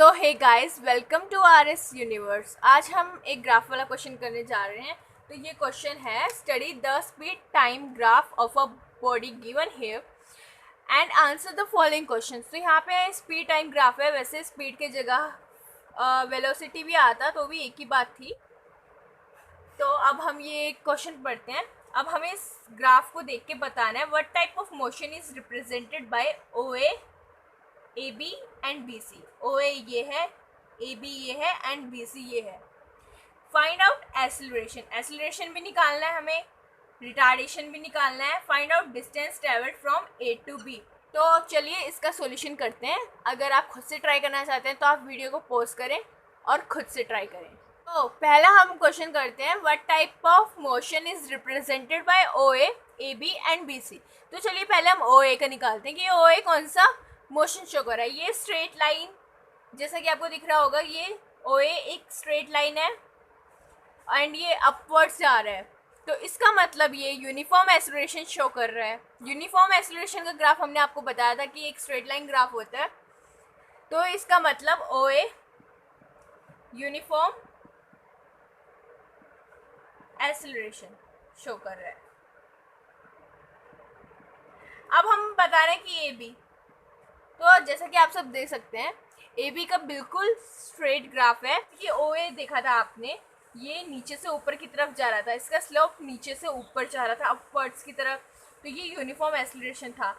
So hey guys, welcome to R S universe. आज हम एक ग्राफ वाला क्वेश्चन करने जा रहे हैं। तो ये क्वेश्चन है, study the speed time graph of a body given here and answer the following question. तो यहाँ पे स्पीड टाइम ग्राफ है, वैसे स्पीड के जगह वेलोसिटी भी आता तो भी एक ही बात थी। तो अब हम ये क्वेश्चन पढ़ते हैं। अब हमें इस ग्राफ को देख के बताना है what type of motion is represented by O A B and B C. O A ये है, ए बी ये है एंड बी सी ये है। फाइंड आउट एसिलरेशन, एसिलरेशन भी निकालना है हमें, रिटार्डेशन भी निकालना है। Find out distance travelled from A to B. तो चलिए इसका सॉल्यूशन करते हैं। अगर आप खुद से ट्राई करना चाहते हैं तो आप वीडियो को पॉज करें और खुद से ट्राई करें। तो पहला हम क्वेश्चन करते हैं, what type of motion is represented by O A B and B C. तो चलिए पहले हम ओ ए का निकालते हैं कि ओ ए कौन सा मोशन शो कर रहा है। ये स्ट्रेट लाइन, जैसा कि आपको दिख रहा होगा, ये ओ ए एक स्ट्रेट लाइन है एंड ये अपवर्ड्स जा रहा है। तो इसका मतलब ये यूनिफॉर्म एक्सेलरेशन शो कर रहा है। यूनिफॉर्म एक्सेलरेशन का ग्राफ हमने आपको बताया था कि एक स्ट्रेट लाइन ग्राफ होता है। तो इसका मतलब ओ ए यूनिफॉर्म एक्सेलरेशन शो कर रहा है। अब हम बता रहे हैं कि ए बी, तो जैसा कि आप सब देख सकते हैं ए बी का बिल्कुल स्ट्रेट ग्राफ है कि ओ ए देखा था आपने, ये नीचे से ऊपर की तरफ जा रहा था, इसका स्लोप नीचे से ऊपर जा रहा था अपवर्ड्स की तरफ। तो ये यूनिफॉर्म एक्सेलरेशन था।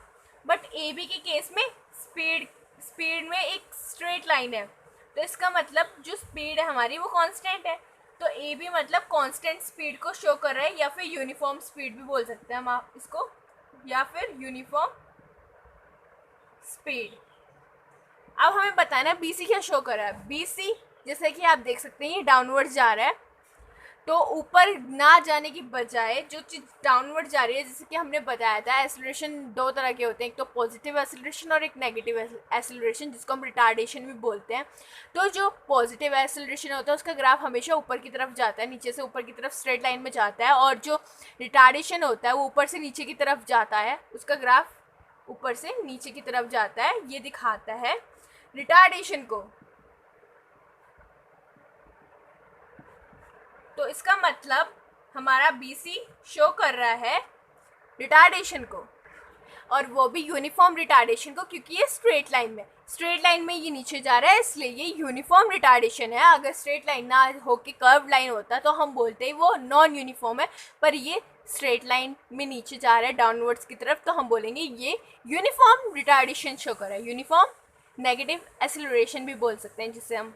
बट ए बी के केस में स्पीड में एक स्ट्रेट लाइन है, तो इसका मतलब जो स्पीड है हमारी वो कांस्टेंट है। तो ए बी मतलब कांस्टेंट स्पीड को शो कर रहा है, या फिर यूनिफॉर्म स्पीड भी बोल सकते हैं हम इसको, या फिर यूनिफॉर्म स्पीड। अब हमें बताना है बीसी क्या शो कर रहा है। बीसी जैसे कि आप देख सकते हैं ये डाउनवर्ड जा रहा है, तो ऊपर ना जाने की बजाय जो चीज़ डाउनवर्ड जा रही है, जैसे कि हमने बताया था एक्सेलरेशन दो तरह के होते हैं, एक तो पॉजिटिव एक्सेलरेशन और एक नेगेटिव एक्सेलरेशन, जिसको हम रिटार्डेशन भी बोलते हैं। तो जो पॉजिटिव एक्सेलरेशन होता है उसका ग्राफ हमेशा ऊपर की तरफ जाता है, नीचे से ऊपर की तरफ स्ट्रेट लाइन में जाता है। और जो रिटार्डेशन होता है वो ऊपर से नीचे की तरफ जाता है, उसका ग्राफ ऊपर से नीचे की तरफ जाता है। ये दिखाता है रिटार्डेशन को। तो इसका मतलब हमारा बीसी शो कर रहा है रिटार्डेशन को, और वो भी यूनिफॉर्म रिटार्डेशन को, क्योंकि ये स्ट्रेट लाइन में ये नीचे जा रहा है, इसलिए ये यूनिफॉर्म रिटार्डेशन है। अगर स्ट्रेट लाइन ना होके कर्व लाइन होता तो हम बोलते हैं वो नॉन यूनिफॉर्म है, पर ये स्ट्रेट लाइन में नीचे जा रहा है डाउनवर्ड्स की तरफ, तो हम बोलेंगे ये यूनिफॉर्म रिटार्डेशन शो कर रहा है। यूनिफॉर्म नेगेटिव एक्सेलरेशन भी बोल सकते हैं जिससे हम।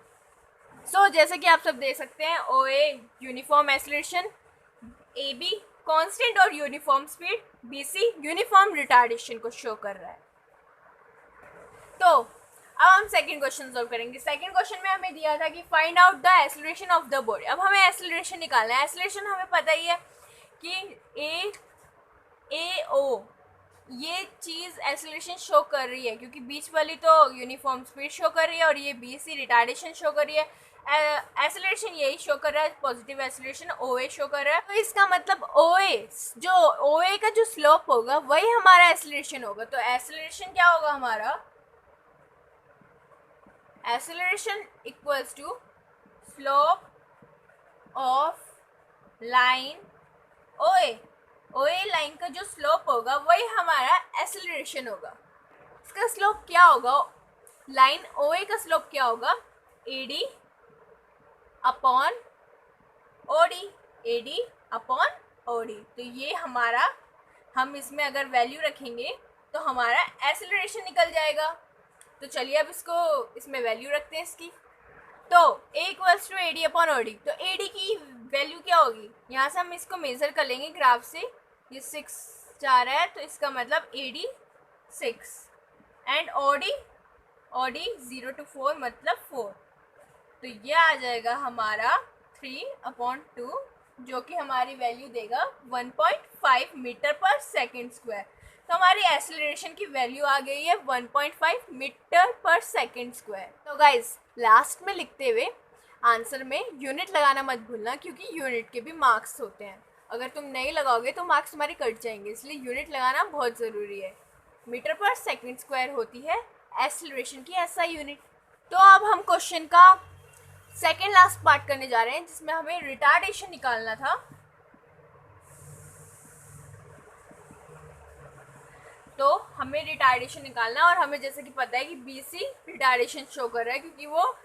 जैसे कि आप सब देख सकते हैं O A uniform acceleration, A B constant और uniform speed, B C uniform retardation को शो कर रहा है। तो अब हम सेकंड क्वेश्चन सॉल्व करेंगे। सेकंड क्वेश्चन में हमें दिया था कि find out the acceleration of the body. अब हमें एक्सेलरेशन निकालना है। एक्सेलरेशन हमें पता ही है कि ए ओ ये चीज़ एक्सेलरेशन शो कर रही है, क्योंकि बीच वाली तो यूनिफॉर्म स्पीड शो कर रही है और ये बी सी रिटार्डेशन शो कर रही है। एक्सेलरेशन यही शो कर रहा है, पॉजिटिव एक्सेलरेशन ओ ए शो कर रहा है। तो इसका मतलब ओ ए का जो स्लोप होगा वही हमारा एक्सेलरेशन होगा। तो एक्सेलरेशन क्या होगा हमारा, acceleration equals to slope of line O A line का जो स्लोप होगा वही हमारा एक्सेलरेशन होगा। इसका स्लोप क्या होगा, लाइन ओ ए का स्लोप क्या होगा, A D upon O D, A D upon O D. तो ये हमारा, हम इसमें अगर वैल्यू रखेंगे तो हमारा एक्सेलरेशन निकल जाएगा। तो चलिए अब इसमें वैल्यू रखते हैं इसकी। तो A equals to A D upon O D. तो ए डी की वैल्यू क्या होगी, यहाँ से हम इसको मेज़र कर लेंगे ग्राफ से। ये 6 जा रहा है, तो इसका मतलब A D 6 and O D 0 to 4 मतलब 4। तो ये आ जाएगा हमारा 3/2, जो कि हमारी वैल्यू देगा 1.5 मीटर पर सेकेंड स्क्वायर। तो हमारी एक्सेलरेशन की वैल्यू आ गई है 1.5 मीटर पर सेकेंड स्क्वायर। तो गाइज लास्ट में लिखते हुए आंसर में यूनिट लगाना मत भूलना, क्योंकि यूनिट के भी मार्क्स होते हैं। अगर तुम नहीं लगाओगे तो मार्क्स तुम्हारे कट जाएंगे, इसलिए यूनिट लगाना बहुत ज़रूरी है। मीटर पर सेकेंड स्क्वायर होती है एक्सेलरेशन की ऐसा यूनिट। तो अब हम क्वेश्चन का सेकेंड लास्ट पार्ट करने जा रहे हैं, जिसमें हमें रिटार्डेशन निकालना था। तो हमें रिटार्डेशन निकालना, और हमें जैसे कि पता है कि BC रिटार्डेशन शो कर रहा है, क्योंकि वो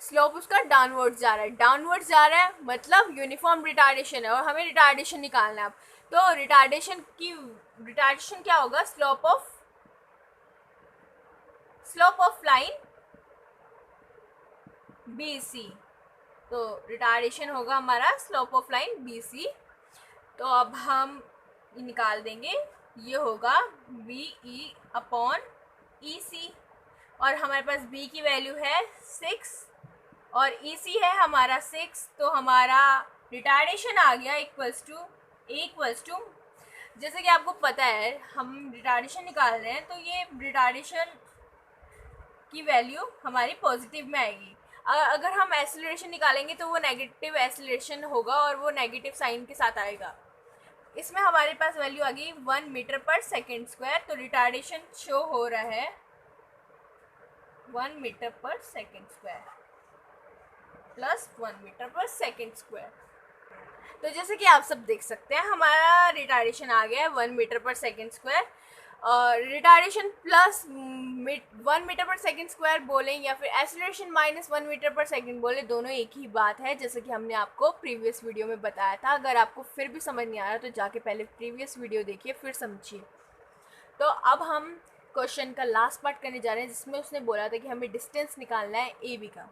स्लोप उसका डाउनवर्ड्स जा रहा है। डाउनवर्ड्स जा रहा है मतलब यूनिफॉर्म रिटार्डेशन है, और हमें रिटार्डेशन निकालना है अब। तो रिटार्डेशन क्या होगा? Slope of line BC। तो रिटार्डेशन होगा हमारा स्लोप ऑफ लाइन BC। तो अब हम निकाल देंगे, ये होगा BE अपॉन EC, और हमारे पास B की वैल्यू है 6 और EC है हमारा 6। तो हमारा रिटार्डेशन आ गया इक्वल्स टू जैसे कि आपको पता है हम रिटार्डेशन निकाल रहे हैं, तो ये रिटार्डेशन की वैल्यू हमारी पॉजिटिव में आएगी। अगर हम एक्सेलरेशन निकालेंगे तो वो नेगेटिव एक्सेलरेशन होगा, और वो नेगेटिव साइन के साथ आएगा। इसमें हमारे पास वैल्यू आ गई 1 मीटर पर सेकेंड स्क्वायर। तो रिटार्डेशन शो हो रहा है 1 मीटर पर सेकेंड स्क्वायर प्लस 1 मीटर पर सेकेंड स्क्वायर। तो जैसे कि आप सब देख सकते हैं हमारा रिटार्डेशन आ गया है 1 मीटर पर सेकेंड स्क्वायर। और रिटार्डेशन प्लस 1 मीटर पर सेकेंड स्क्वायर बोलें या फिर एक्सेलरेशन माइनस 1 मीटर पर सेकेंड बोले, दोनों एक ही बात है, जैसे कि हमने आपको प्रीवियस वीडियो में बताया था। अगर आपको फिर भी समझ नहीं आ रहा तो जाके पहले प्रीवियस वीडियो देखिए, फिर समझिए। तो अब हम क्वेश्चन का लास्ट पार्ट करने जा रहे हैं, जिसमें उसने बोला था कि हमें डिस्टेंस निकालना है AB का।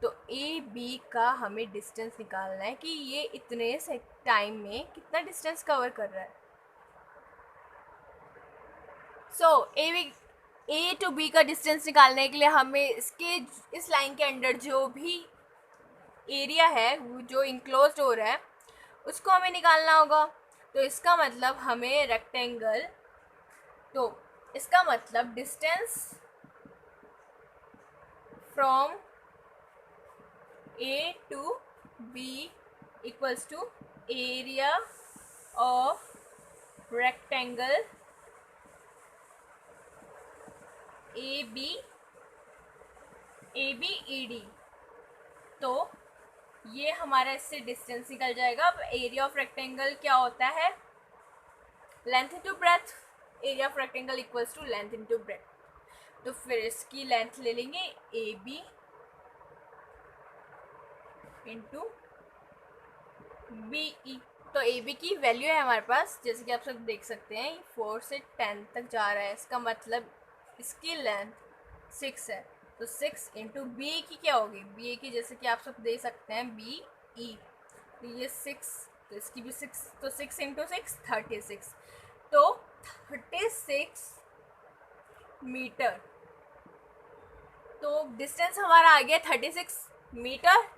तो AB का हमें डिस्टेंस निकालना है कि ये इतने से टाइम में कितना डिस्टेंस कवर कर रहा है। सो A टू B का डिस्टेंस निकालने के लिए हमें इस लाइन के अंदर जो भी एरिया है जो इंक्लोज्ड हो रहा है उसको हमें निकालना होगा। तो इसका मतलब हमें रेक्टेंगल, तो इसका मतलब distance from A to B equals to area of rectangle ABED। तो ये हमारा इससे डिस्टेंस निकल जाएगा। अब एरिया ऑफ रेक्टेंगल क्या होता है? Length into breadth. Area of rectangle equals to length into breadth. तो फिर इसकी लेंथ ले लेंगे AB इंटू BE। तो AB की वैल्यू है हमारे पास, जैसे कि आप सब देख सकते हैं 4 से 10 तक जा रहा है। इसका मतलब इसकी लेंथ 6 है। तो 6 इंटू BE की क्या होगी? BE की जैसे कि आप सब देख सकते हैं BE, तो ये 6, तो इसकी भी 6, तो 6 इंटू 6 36। तो 36 मीटर। तो डिस्टेंस हमारा आ गया 36 मीटर।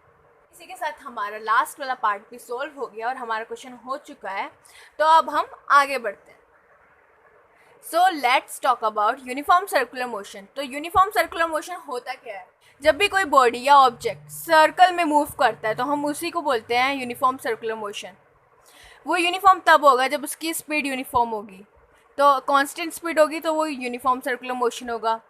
इसी के साथ हमारा लास्ट वाला पार्ट भी सॉल्व हो गया और हमारा क्वेश्चन हो चुका है। तो अब हम आगे बढ़ते हैं। So let's talk about uniform circular motion. तो यूनिफॉर्म सर्कुलर मोशन होता क्या है? जब भी कोई बॉडी या ऑब्जेक्ट सर्कल में मूव करता है तो हम उसी को बोलते हैं यूनिफॉर्म सर्कुलर मोशन। वो यूनिफॉर्म तब होगा जब उसकी स्पीड यूनिफॉर्म होगी। तो कांस्टेंट स्पीड होगी तो वो यूनिफॉर्म सर्कुलर मोशन होगा।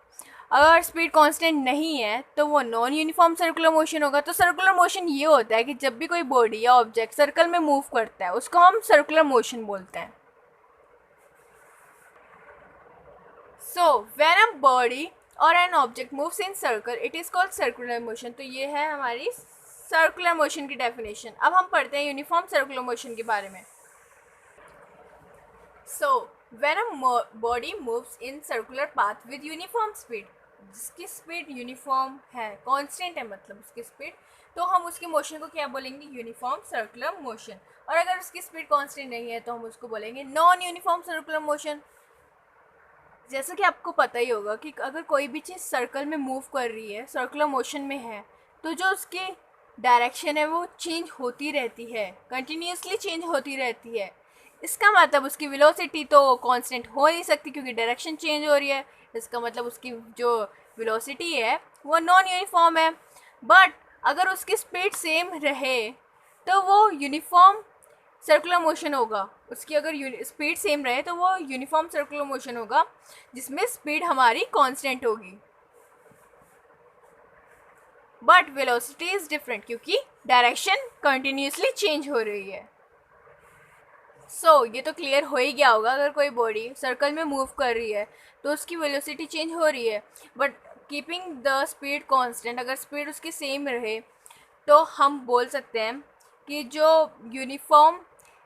अगर स्पीड कांस्टेंट नहीं है तो वो नॉन यूनिफॉर्म सर्कुलर मोशन होगा। तो सर्कुलर मोशन ये होता है कि जब भी कोई बॉडी या ऑब्जेक्ट सर्कल में मूव करता है उसको हम सर्कुलर मोशन बोलते हैं। सो व्हेन अ बॉडी और an object moves in circle it is called circular motion. तो ये है हमारी सर्कुलर मोशन की डेफिनेशन। अब हम पढ़ते हैं यूनिफॉर्म सर्कुलर मोशन के बारे में। So when a body moves in circular path with uniform speed, जिसकी स्पीड यूनिफॉर्म है, कांस्टेंट है मतलब उसकी स्पीड, तो हम उसकी मोशन को क्या बोलेंगे? Uniform circular motion. और अगर उसकी स्पीड कांस्टेंट नहीं है तो हम उसको बोलेंगे नॉन यूनिफॉर्म सर्कुलर मोशन। जैसा कि आपको पता ही होगा कि अगर कोई भी चीज़ सर्कल में मूव कर रही है, सर्कुलर मोशन में है, तो जो उसकी डायरेक्शन है वो चेंज होती रहती है, कंटिन्यूसली चेंज होती रहती है। इसका मतलब उसकी वेलोसिटी तो कांस्टेंट हो नहीं सकती क्योंकि डायरेक्शन चेंज हो रही है। इसका मतलब उसकी जो वेलोसिटी है वो नॉन यूनिफॉर्म है। बट अगर उसकी स्पीड सेम रहे तो वो यूनिफॉर्म सर्कुलर मोशन होगा। उसकी अगर स्पीड सेम रहे तो वो यूनिफॉर्म सर्कुलर मोशन होगा, जिसमें स्पीड हमारी कांस्टेंट होगी। बट वेलोसिटी इज डिफरेंट क्योंकि डायरेक्शन कंटिन्यूसली चेंज हो रही है। ये तो क्लियर हो ही गया होगा, अगर कोई बॉडी सर्कल में मूव कर रही है तो उसकी वेलोसिटी चेंज हो रही है, but keeping the speed constant, अगर स्पीड उसकी सेम रहे तो हम बोल सकते हैं कि जो यूनिफॉर्म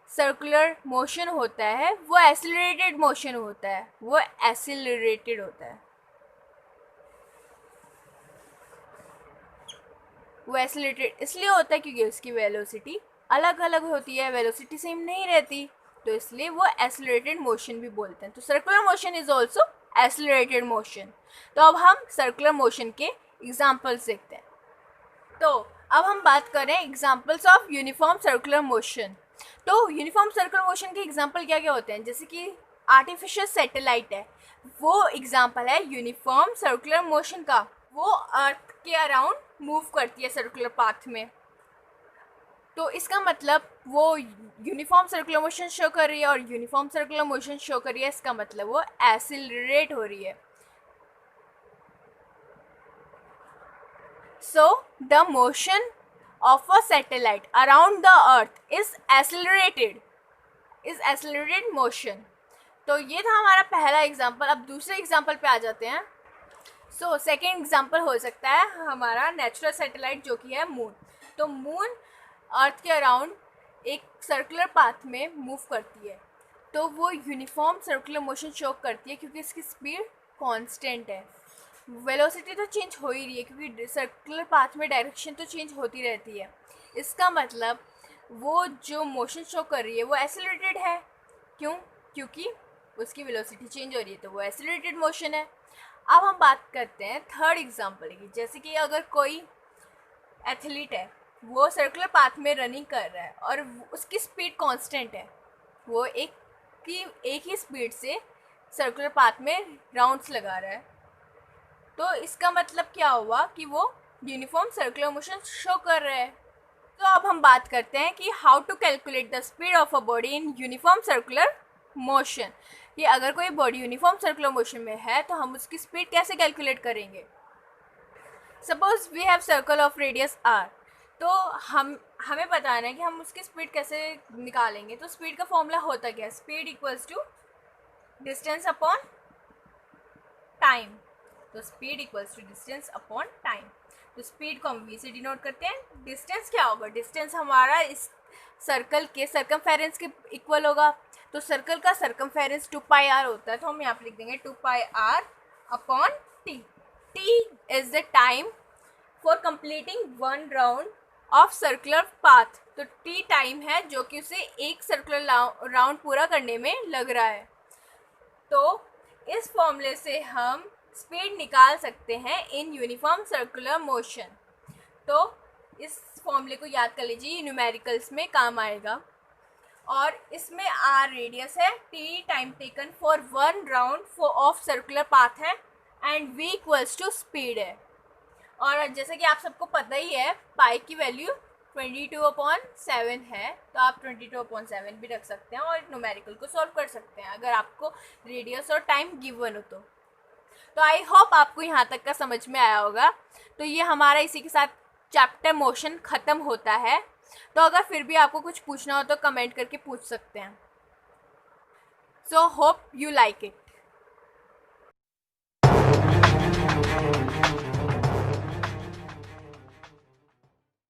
सर्कुलर मोशन होता है वो एक्सीलरेटेड मोशन होता है, वो एक्सीलरेटेड होता है। वो एक्सीलरेटेड इसलिए होता है क्योंकि उसकी वेलोसिटी अलग अलग होती है, वेलोसिटी सेम नहीं रहती, तो इसलिए वो एक्सीलरेटेड मोशन भी बोलते हैं। तो circular motion is also accelerated motion. तो अब हम सर्कुलर मोशन के एग्जाम्पल्स देखते हैं। तो अब हम बात करें examples of uniform circular motion. तो यूनिफॉर्म सर्कुलर मोशन के एग्जाम्पल क्या क्या होते हैं, जैसे कि आर्टिफिशियल सैटेलाइट है, वो एग्जाम्पल है यूनिफॉर्म सर्कुलर मोशन का। वो अर्थ के अराउंड मूव करती है सर्कुलर पाथ में, तो इसका मतलब वो यूनिफॉर्म सर्कुलर मोशन शो कर रही है, और यूनिफॉर्म सर्कुलर मोशन शो कर रही है, इसका मतलब वो एक्सीलरेट हो रही है। So the motion of a satellite around the earth is accelerated motion। तो ये था हमारा पहला एग्जाम्पल। अब दूसरे एग्जाम्पल पे आ जाते हैं। सेकेंड एग्जाम्पल हो सकता है हमारा नेचुरल सैटेलाइट जो कि है मून। तो मून अर्थ के अराउंड एक सर्कुलर पाथ में मूव करती है, तो वो यूनिफॉर्म सर्कुलर मोशन शो करती है क्योंकि इसकी स्पीड कांस्टेंट है। वेलोसिटी तो चेंज हो ही रही है क्योंकि सर्कुलर पाथ में डायरेक्शन तो चेंज होती रहती है। इसका मतलब वो जो मोशन शो कर रही है वो एक्सीलरेटेड है। क्यों? क्योंकि उसकी वेलोसिटी चेंज हो रही है, तो वो एक्सीलरेटेड मोशन है। अब हम बात करते हैं थर्ड एग्जांपल की। जैसे कि अगर कोई एथलीट है, वो सर्कुलर पाथ में रनिंग कर रहा है और उसकी स्पीड कांस्टेंट है, वो एक ही स्पीड से सर्कुलर पाथ में राउंड्स लगा रहा है, तो इसका मतलब क्या हुआ कि वो यूनिफॉर्म सर्कुलर मोशन शो कर रहा है। तो अब हम बात करते हैं कि how to calculate the speed of a body in uniform circular motion. कि अगर कोई बॉडी यूनिफॉर्म सर्कुलर मोशन में है तो हम उसकी स्पीड कैसे कैलकुलेट करेंगे। Suppose we have circle of radius R, तो हमें बताना है कि हम उसकी स्पीड कैसे निकालेंगे। तो स्पीड का फॉर्मूला होता क्या है, speed equals to distance upon time. तो speed equals to distance upon time. तो स्पीड को हम वी से डिनोट करते हैं। डिस्टेंस क्या होगा, डिस्टेंस हमारा इस सर्कल के सर्कमफेरेंस के इक्वल होगा। तो सर्कल का सर्कमफेरेंस 2πr होता है, तो हम यहाँ पे लिख देंगे 2πr upon T. T is the time for completing one round of circular path. तो टी टाइम है जो कि उसे एक सर्कुलर राउंड पूरा करने में लग रहा है। तो इस फॉर्मूले से हम स्पीड निकाल सकते हैं इन यूनिफॉर्म सर्कुलर मोशन। तो इस फॉर्मूले को याद कर लीजिए, न्यूमेरिकल्स में काम आएगा। और इसमें आर रेडियस है, T time taken for one round of circular path है, and V equals to speed है। और जैसे कि आप सबको पता ही है, पाई की वैल्यू 22/7 है, तो आप 22/7 भी रख सकते हैं और न्यूमेरिकल को सॉल्व कर सकते हैं अगर आपको रेडियस और टाइम गिवन हो। तो आई होप आपको यहाँ तक का समझ में आया होगा। तो ये हमारा इसी के साथ चैप्टर मोशन ख़त्म होता है। तो अगर फिर भी आपको कुछ पूछना हो तो कमेंट करके पूछ सकते हैं। So hope you like it.